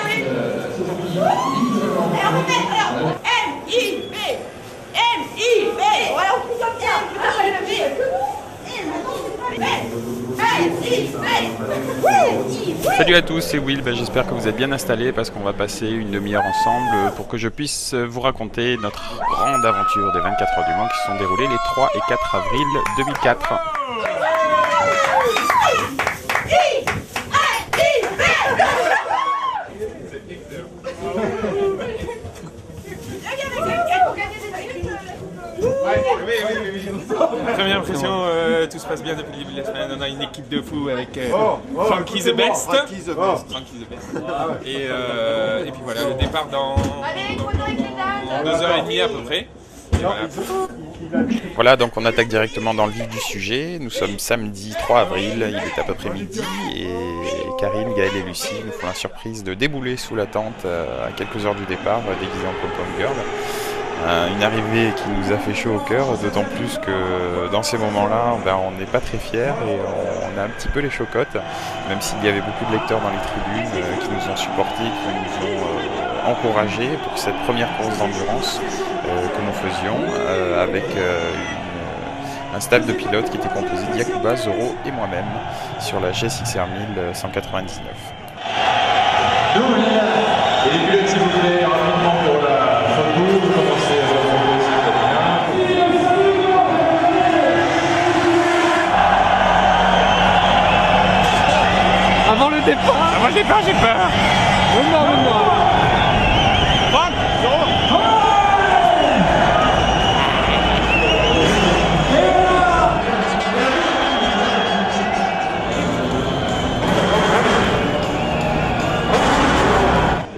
oui. Alors, M-I-B. M-I-B. Voilà, on fait comme ça. Le B. Salut à tous, c'est Will, j'espère que vous êtes bien installés parce qu'on va passer une demi-heure ensemble pour que je puisse vous raconter notre grande aventure des 24 heures du Mans qui se sont déroulées les 3 et 4 avril 2004. Première impression, tout se passe bien depuis le début de la semaine. On a une équipe de fous avec Frankie the Best. Et puis voilà, le départ dans 2h30 à peu près. Et voilà, donc on attaque directement dans le vif du sujet. Nous sommes samedi 3 avril, il est à peu près midi et Karine, Gaël et Lucie nous font la surprise de débouler sous la tente à quelques heures du départ, déguisés en pom-pom girl. Une arrivée qui nous a fait chaud au cœur, d'autant plus que dans ces moments-là, on n'est pas très fiers et on a un petit peu les chocottes, même s'il y avait beaucoup de lecteurs dans les tribunes qui nous ont supportés, qui nous ont encouragés pour cette première course d'endurance que nous faisions avec un staff de pilotes qui était composé d'Yacouba, Zoro et moi-même sur la GSXR 1199. Et les pilotes, s'il vous plaît, rapidement pour la photo, vous commencez à vous proposer avant le départ, j'ai peur. Maintenant.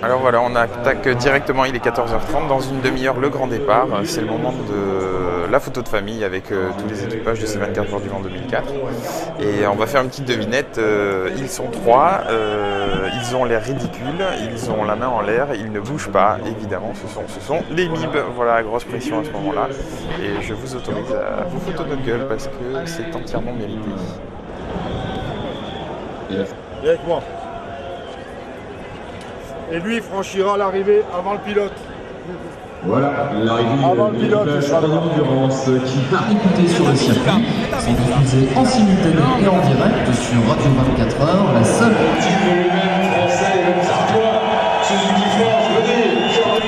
Alors voilà, on attaque directement, il est 14h30, dans une demi-heure le grand départ. C'est le moment de la photo de famille avec tous les équipages de ces 24 heures du Mans 2004. Et on va faire une petite devinette, ils sont 3, ils ont l'air ridicules, ils ont la main en l'air, ils ne bougent pas, évidemment ce sont les MIB. Voilà, grosse pression à ce moment-là. Et je vous autorise à vous photo notre gueule parce que c'est entièrement mérité. Viens avec moi. Et lui franchira l'arrivée avant le pilote. Voilà, l'arrivée avant le de pilote, l'équipage d'endurance qui a Écoutez sur le circuit, sont diffusés en simultané et en direct sur Radio 24 heures, la seule.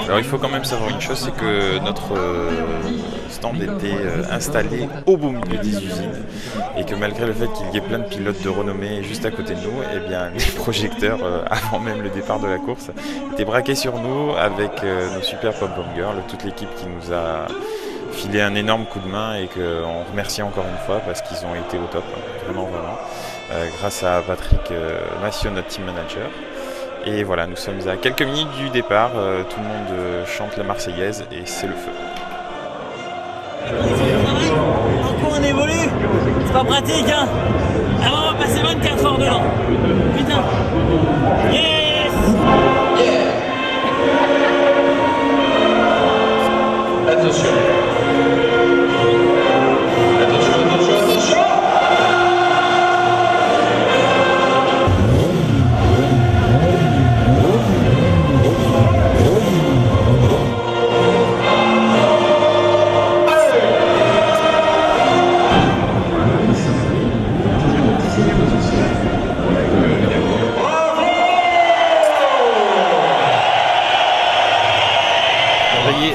Alors il faut quand même savoir une chose, c'est que notre stand était installé au beau milieu des usines et que malgré le fait qu'il y ait plein de pilotes de renommée juste à côté de nous, eh bien les projecteurs, avant même le départ de la course, étaient braqués sur nous avec nos super pom-pom girls, toute l'équipe qui nous a filé un énorme coup de main et qu'on remercie encore une fois parce qu'ils ont été au top, vraiment, grâce à Patrick Massiot, notre team manager. Et voilà, nous sommes à quelques minutes du départ, tout le monde chante la Marseillaise et c'est le feu. Encore on évolue, c'est pas pratique hein. Alors on va passer 24 heures dedans. Putain. Yes. Attention.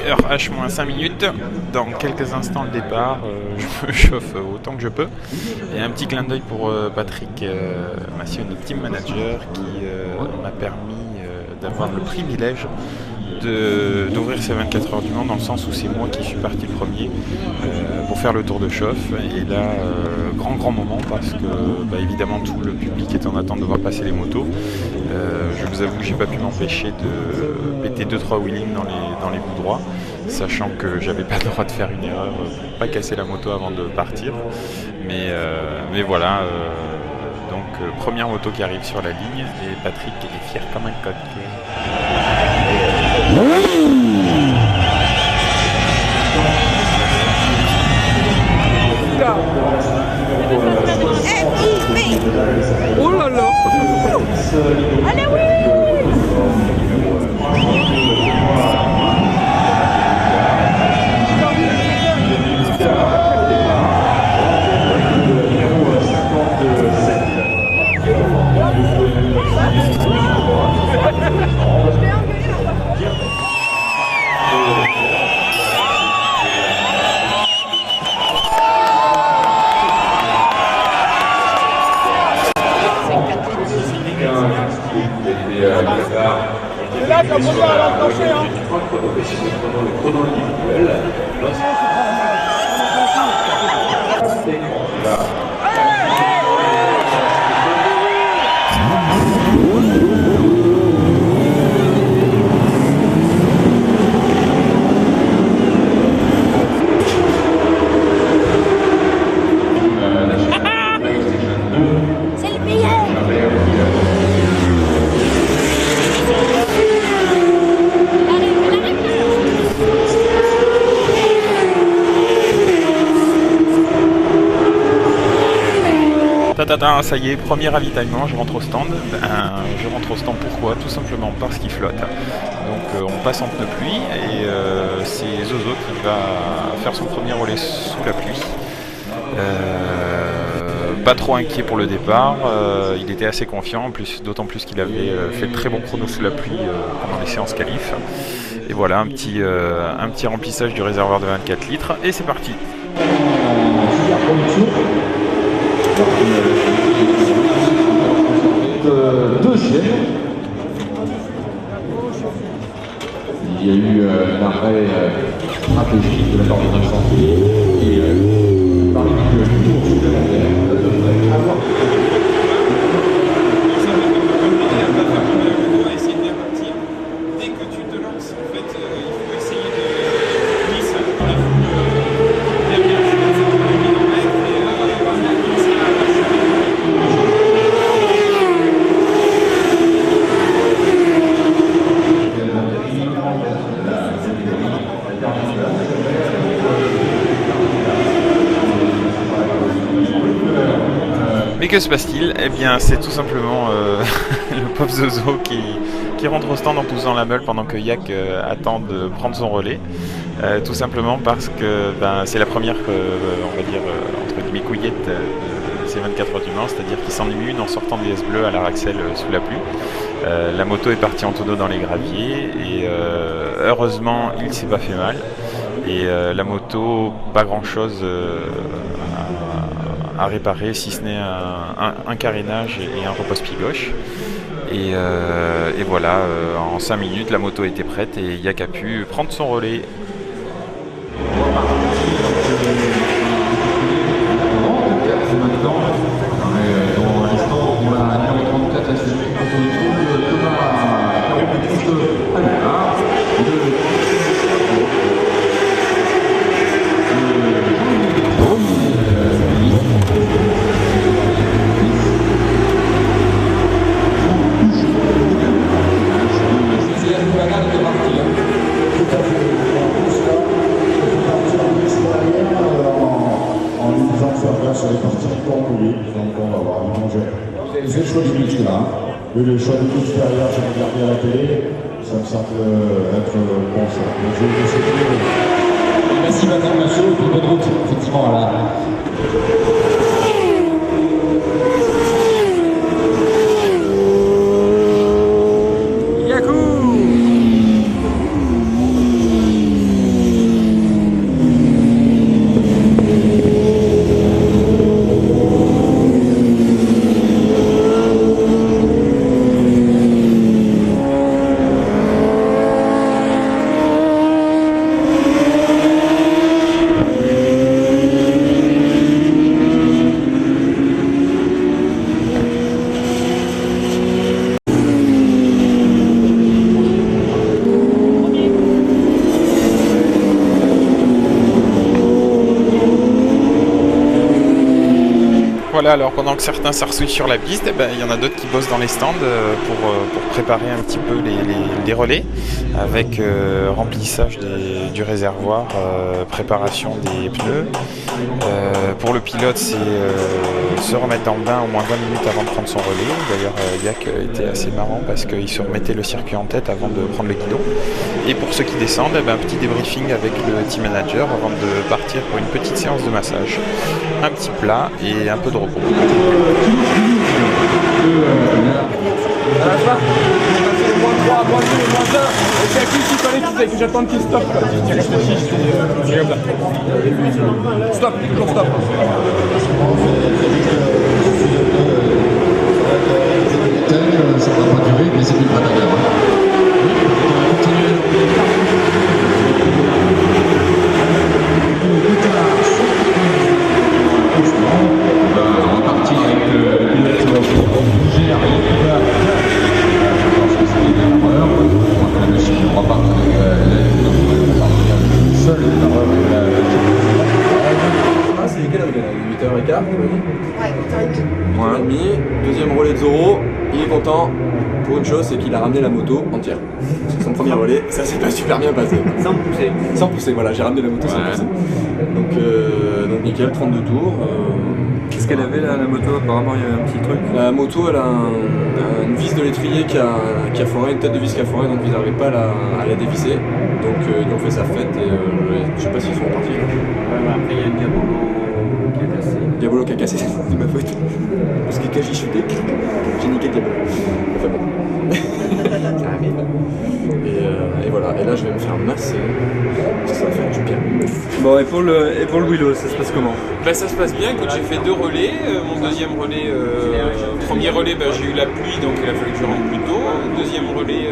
Heure H-5 minutes, dans quelques instants le départ, je me chauffe autant que je peux. Et un petit clin d'œil pour Patrick Massiot, notre team manager, qui m'a permis d'avoir le privilège d'ouvrir ces 24 heures du Mans, dans le sens où c'est moi qui suis parti le premier pour faire le tour de chauffe. Et là, grand moment, parce que évidemment tout le public est en attente de voir passer les motos. Je vous avoue que j'ai pas pu m'empêcher de péter 2-3 wheelings dans les bouts droits, sachant que j'avais pas le droit de faire une erreur pour pas casser la moto avant de partir. Mais voilà, donc première moto qui arrive sur la ligne et Patrick est fier comme un coq. Oh là là. Allez oui. C'est le meilleur. Tatata, ça y est, premier ravitaillement, je rentre au stand. Je rentre au stand pourquoi? Tout simplement parce qu'il flotte. Donc on passe en pneu pluie et c'est Zozo qui va faire son premier relais sous la pluie. Pas trop inquiet pour le départ, il était assez confiant, d'autant plus qu'il avait fait de très bons chronos sous la pluie pendant les séances qualif. Et voilà, un petit remplissage du réservoir de 24 litres et c'est parti. Deuxième. Il y a eu un arrêt stratégique de la part de l'incendie et par les tours supplémentaires devrait avoir. On va essayer de bien partir. Dès que tu te lances, en fait, il faut essayer de glisser dans la foule derrière. Je pense que c'est 1 kilomètre et glisser à la Mais que se passe-t-il? Eh bien, c'est tout simplement le pauvre Zozo qui rentre au stand en poussant la meule pendant que Yak attend de prendre son relais. Tout simplement parce que c'est la première, on va dire, entre guillemets, couillette de ces 24 heures du Mans, c'est-à-dire qu'il s'en est une en sortant des S bleus à la Raxel sous la pluie. La moto est partie en tonneau dans les graviers et heureusement, il s'est pas fait mal. Et la moto, pas grand-chose à réparer, si ce n'est un carénage et un repose-pied gauche. Et voilà, en 5 minutes, la moto était prête et Yak a pu prendre son relais. C'est le choix du mix là. Oui, le choix du mix derrière, j'ai regardé à la télé. Ça me semble être bon ça. Le jeu de sécurité. Massive information, bonne route, effectivement, là. Voilà, alors pendant que certains s'arsouillent sur la piste, il y en a d'autres qui bossent dans les stands pour préparer un petit peu les relais, avec remplissage du réservoir, préparation des pneus. Pour le pilote, c'est se remettre en bain au moins 20 minutes avant de prendre son relais. D'ailleurs, Yak était assez marrant parce qu'il se remettait le circuit en tête avant de prendre le guidon. Et pour ceux qui descendent, un petit débriefing avec le team manager avant de partir pour une petite séance de massage. Un petit plat et un peu de repos. À la fin, on a fait moins 3, moins 2, moins 1. Et c'est qui s'il fallait qu'il que j'attende qu'il stoppe. Tu réfléchis, je suis comme ça. Stop, toujours stop. Ça ne va pas durer, mais c'est une bagarre. 8h. Ouais, 8h30. Ouais. 8h30. Deuxième relais de Zoro, il est content pour une chose, c'est qu'il a ramené la moto entière. C'est son premier relais, ça s'est pas super bien passé. Sans pousser. Sans pousser, voilà, j'ai ramené la moto sans pousser. Donc nickel, 32 tours. Qu'est-ce qu'elle avait là, la moto? Apparemment il y a un petit truc. La moto, elle a une vis de l'étrier qui a foiré, une tête de vis qui a foiré, donc ils n'arrivaient pas à la dévisser. Donc ils ont fait sa fête et je sais pas s'ils sont partis. Ouais, bah après il y a le Diabolo qui a cassé. Diabolo qui a cassé, c'est ma faute. Parce que quand j'ai chuté, j'ai niqué Diabolo. Enfin bon. Ça arrive. Et voilà, et là je vais me faire masser. Ça va faire du bien. Bon, et pour le Willow, ça se passe comment? Bah, ça se passe bien, écoute, j'ai fait 2 relais. Mon deuxième relais, premier relais, bah, j'ai eu la pluie, donc il a fallu que je rentre plus tôt. Deuxième relais,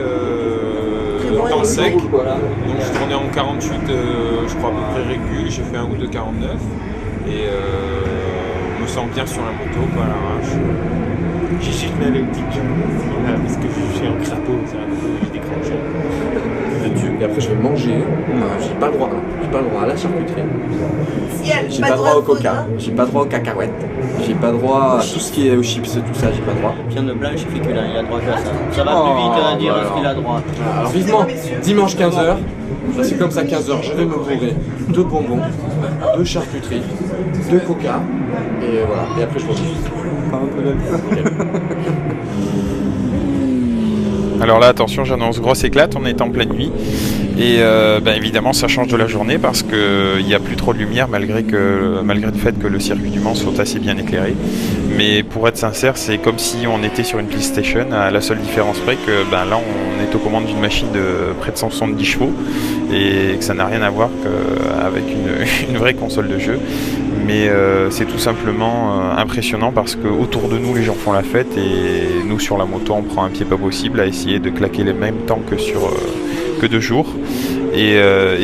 temps sec. Donc j'ai tourné en 48, je crois à peu près régule, j'ai fait un ou deux 49. Et je me sens bien sur la moto, quoi, à l'arrache. J'ai juste mis le petit parce que je suis en crapaud sur la moto, j'ai décroché. Et après je vais manger. J'ai pas le droit à la charcuterie. J'ai pas le droit au coca. J'ai pas le droit aux cacahuètes. J'ai pas le droit à tout ce qui est aux chips, tout ça, j'ai pas le droit. Viande blanche et féculent, il a droit qu'à ça. Ça va plus vite à dire ce qu'il a droit. Alors vivement, dimanche 15h, c'est comme ça 15h, je vais me bourrer 2 bonbons, 2 charcuteries, 2 coca, et voilà, et après je reviens. Alors là, attention, j'annonce grosse éclate, on est en pleine nuit. Et évidemment, ça change de la journée parce qu'il n'y a plus trop de lumière malgré le fait que le circuit du Mans soit assez bien éclairé. Mais pour être sincère, c'est comme si on était sur une PlayStation, à la seule différence près que là, on est aux commandes d'une machine de près de 170 chevaux et que ça n'a rien à voir avec une vraie console de jeu. Mais c'est tout simplement impressionnant parce qu'autour de nous, les gens font la fête et nous, sur la moto, on prend un pied pas possible à essayer de claquer les mêmes temps que 2 jours. Et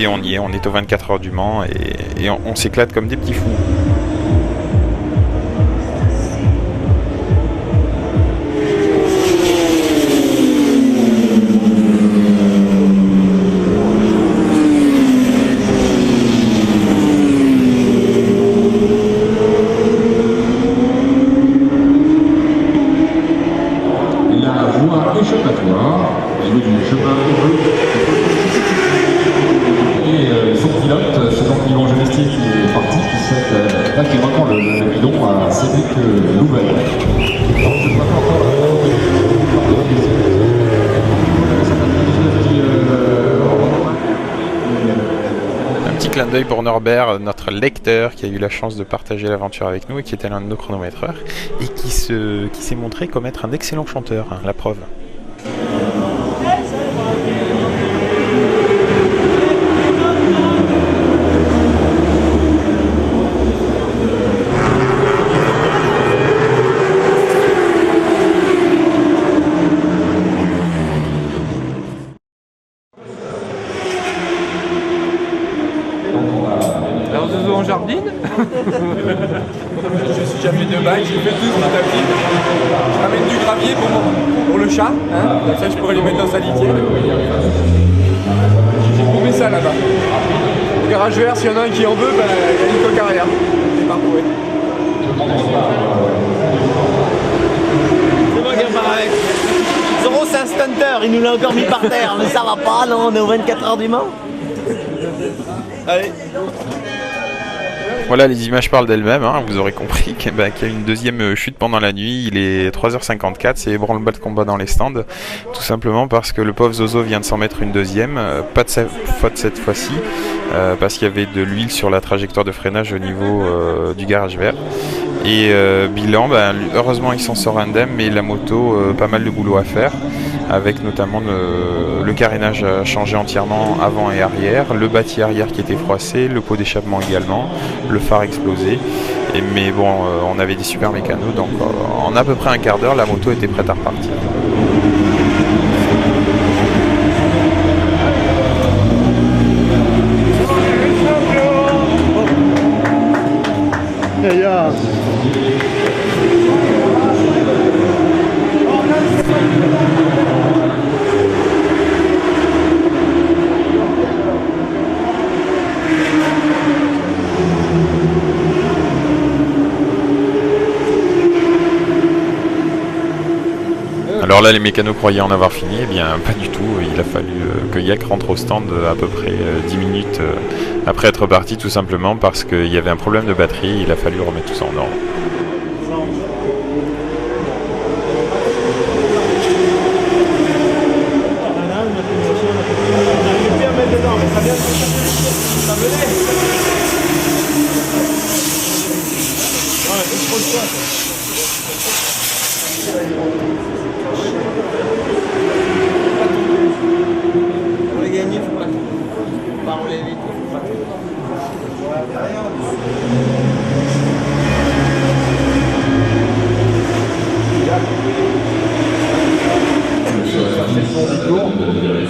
on y est, on est aux 24 heures du Mans et on s'éclate comme des petits fous. Clin d'œil pour Norbert, notre lecteur qui a eu la chance de partager l'aventure avec nous et qui était l'un de nos chronométreurs et qui s'est montré comme être un excellent chanteur, hein, la preuve. J'ai fait 2 bacs, j'ai fait 12 tapis. Je ramène du gravier pour le chat, hein, comme ça je pourrais les mettre dans sa litière. J'ai paumé ça là-bas. Le garage vert, s'il y en a un qui en veut, il y a une coque arrière. C'est pas retrouvé. C'est moi qui repars avec. Zoro, c'est un stunter, il nous l'a encore mis par terre, mais ça va pas, non, on est aux 24 heures du Mans. Allez. Voilà, les images parlent d'elles-mêmes, hein. Vous aurez compris qu'il y a une deuxième chute pendant la nuit. Il est 3h54, c'est branle-bas de combat dans les stands. Tout simplement parce que le pauvre Zozo vient de s'en mettre une deuxième. Pas de faute cette fois-ci, parce qu'il y avait de l'huile sur la trajectoire de freinage au niveau du garage vert. Et bilan, heureusement il s'en sort indemne, mais la moto, pas mal de boulot à faire, avec notamment le carénage changé entièrement avant et arrière, le bâti arrière qui était froissé, le pot d'échappement également, le phare explosé. Mais bon, on avait des super mécanos, donc en à peu près un quart d'heure, la moto était prête à repartir. Alors là, les mécanos croyaient en avoir fini, eh bien pas du tout. Il a fallu que Yak rentre au stand à peu près 10 minutes après être parti, tout simplement parce qu'il y avait un problème de batterie. Il a fallu remettre tout ça en ordre. Pour les gagner, il faut pas rouler vite.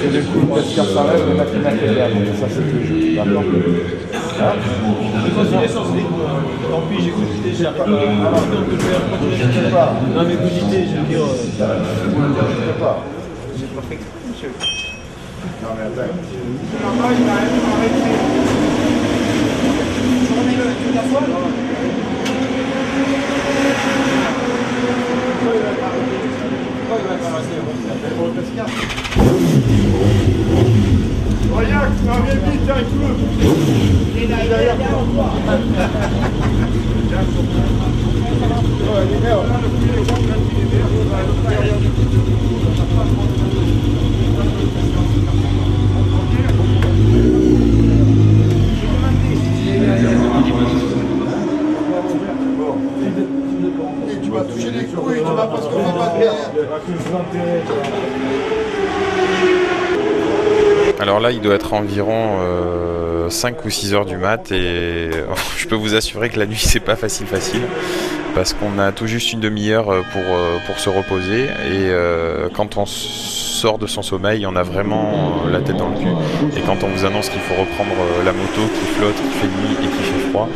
Et du coup, le casqueur s'arrête, le machine à faire. Donc ça, c'est le jeu. D'accord. Continuez sur ce rythme. Tant pis, j'ai cogité, j'ai arrêté. Non, mais cogité, je veux dire. J'ai pas fait exprès. Non, mais attends. Regarde, viens vite, un peu. Il est derrière toi. Tu vas toucher les couilles, tu vas parce qu'on va pas te derrière. Alors là, il doit être environ 5 ou 6 heures du mat et je peux vous assurer que la nuit, c'est pas facile parce qu'on a tout juste une demi-heure pour se reposer et quand on sort de son sommeil, on a vraiment la tête dans le cul. Et quand on vous annonce qu'il faut reprendre la moto qui flotte, qui fait nuit et qui fait froid,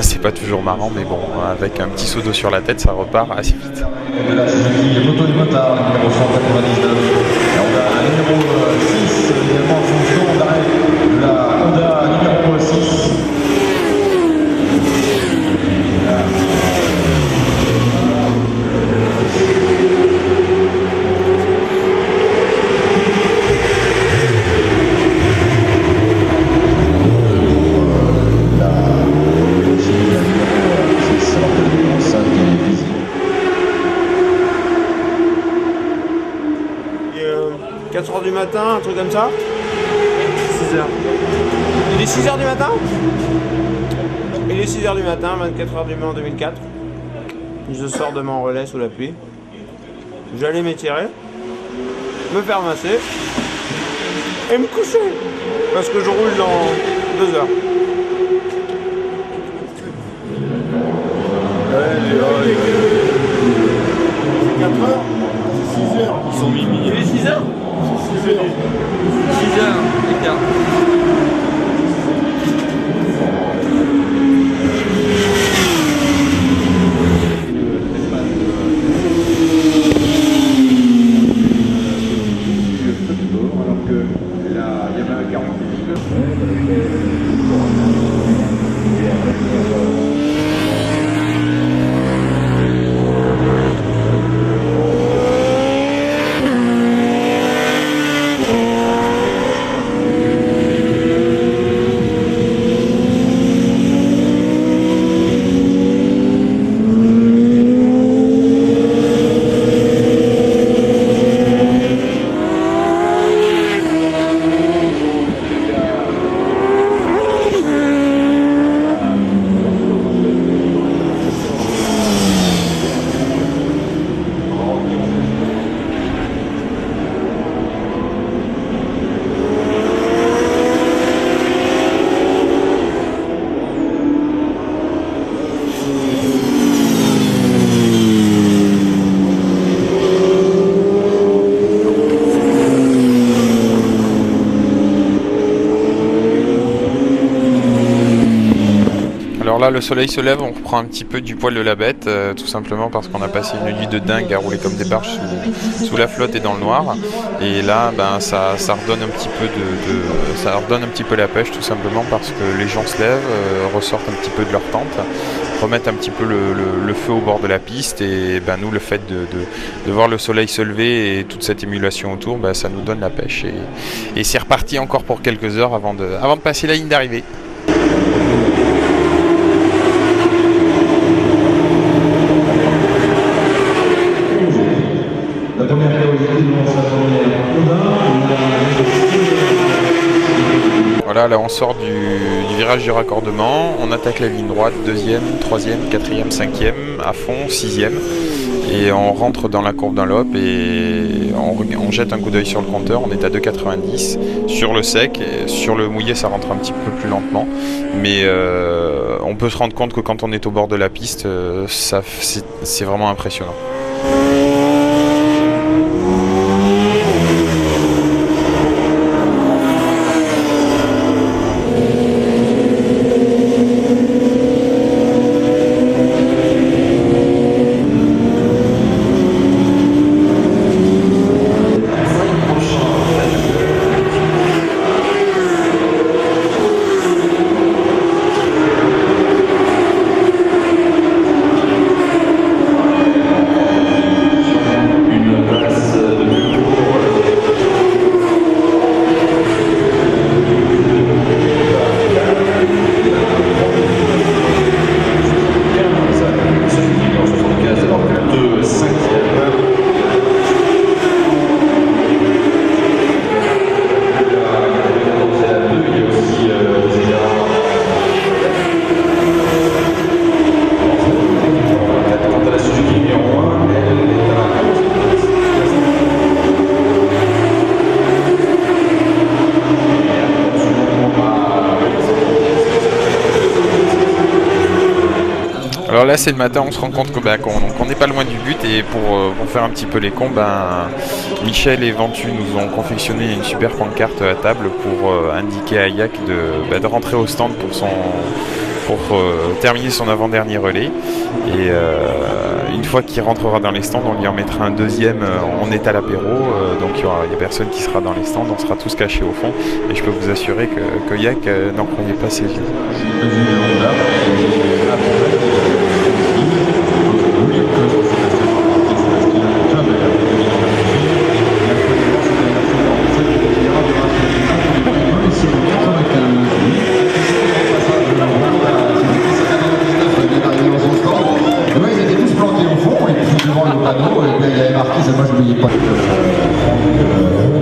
c'est pas toujours marrant, mais bon, avec un petit seau d'eau sur la tête, ça repart assez vite. De la Suzuki Moto du Motard, numéro 199. Et on a un numéro 6, également en fonction d'arrêt de la Honda numéro 6. Et 4h du matin, un truc comme ça. 6h. Il est 6h du matin. Il est 6h du matin, 24h du Mans 2004. Je sors de mon relais sous la pluie. J'allais m'étirer, me faire masser et me coucher. Parce que je roule dans 2 heures. C'est 4 heures, c'est 6 heures. Ils sont mimi. Il est 6h. 6 heures. 6 heures, écart. Alors que la Yamaha 40 000. là, le soleil se lève, on reprend un petit peu du poil de la bête, tout simplement parce qu'on a passé une nuit de dingue à rouler comme des barges sous la flotte et dans le noir. Et là, ben, ça redonne un petit peu ça redonne un petit peu la pêche, tout simplement parce que les gens se lèvent, ressortent un petit peu de leur tente, remettent un petit peu le feu au bord de la piste. Et ben, nous, le fait de voir le soleil se lever et toute cette émulation autour, ben, ça nous donne la pêche. Et c'est reparti encore pour quelques heures avant de passer la ligne d'arrivée. La première curiosité de sa première Voilà, là on sort du virage du raccordement, on attaque la ligne droite, 2e, 3e, 4e, 5e, à fond, 6e. Et on rentre dans la courbe d'un lope et on jette un coup d'œil sur le compteur, on est à 2,90 sur le sec, et sur le mouillé ça rentre un petit peu plus lentement, mais on peut se rendre compte que quand on est au bord de la piste, c'est vraiment impressionnant. Alors là c'est le matin, on se rend compte qu'on n'est pas loin du but et pour faire un petit peu les cons, Michel et Ventu nous ont confectionné une super pancarte à table pour indiquer à Yak de rentrer au stand pour terminer son avant-dernier relais. Et une fois qu'il rentrera dans les stands, on lui en mettra un deuxième, on est à l'apéro, donc il n'y a personne qui sera dans les stands, on sera tous cachés au fond. Et je peux vous assurer que Yak n'en croyait pas ses yeux.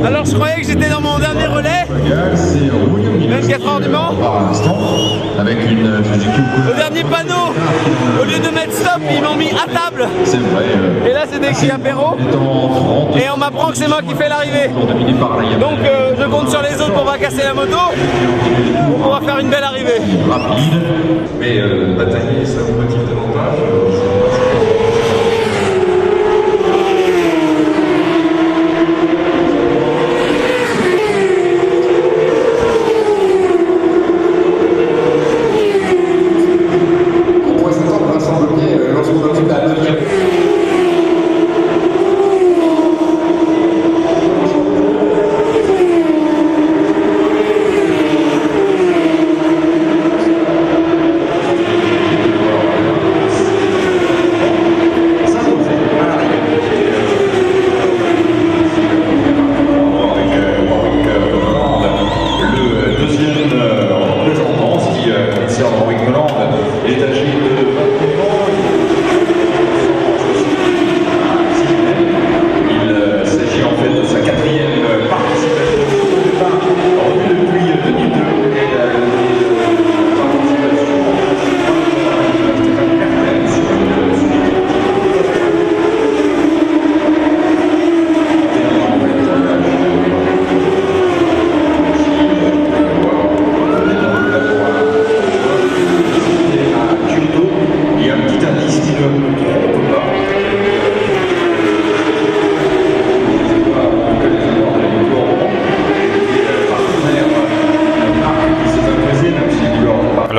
Alors je croyais que j'étais dans mon dernier relais, 24 heures du Mans. Le dernier panneau, au lieu de mettre stop, ils m'ont mis à table. Et là c'est écrit apéro. Et on m'apprend que c'est moi qui fais l'arrivée. Donc je compte sur les autres pour pas casser la moto. On va faire une belle arrivée. Rapide, mais batailler ça vous motive davantage.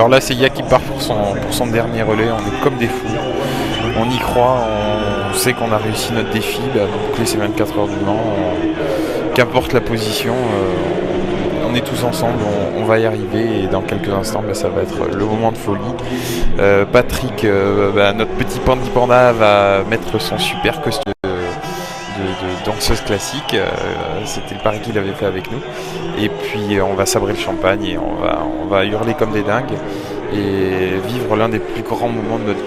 Alors là, c'est Ya qui part pour son dernier relais. On est comme des fous. On y croit. On sait qu'on a réussi notre défi. Boucler ces 24 heures du Mans. Qu'importe la position, on est tous ensemble. On va y arriver. Et dans quelques instants, ça va être le moment de folie. Patrick, notre petit Pandi Panda, va mettre son super costume de danseuse classique, c'était le pari qu'il avait fait avec nous, et puis on va sabrer le champagne et on va hurler comme des dingues et vivre l'un des plus grands moments de notre vie.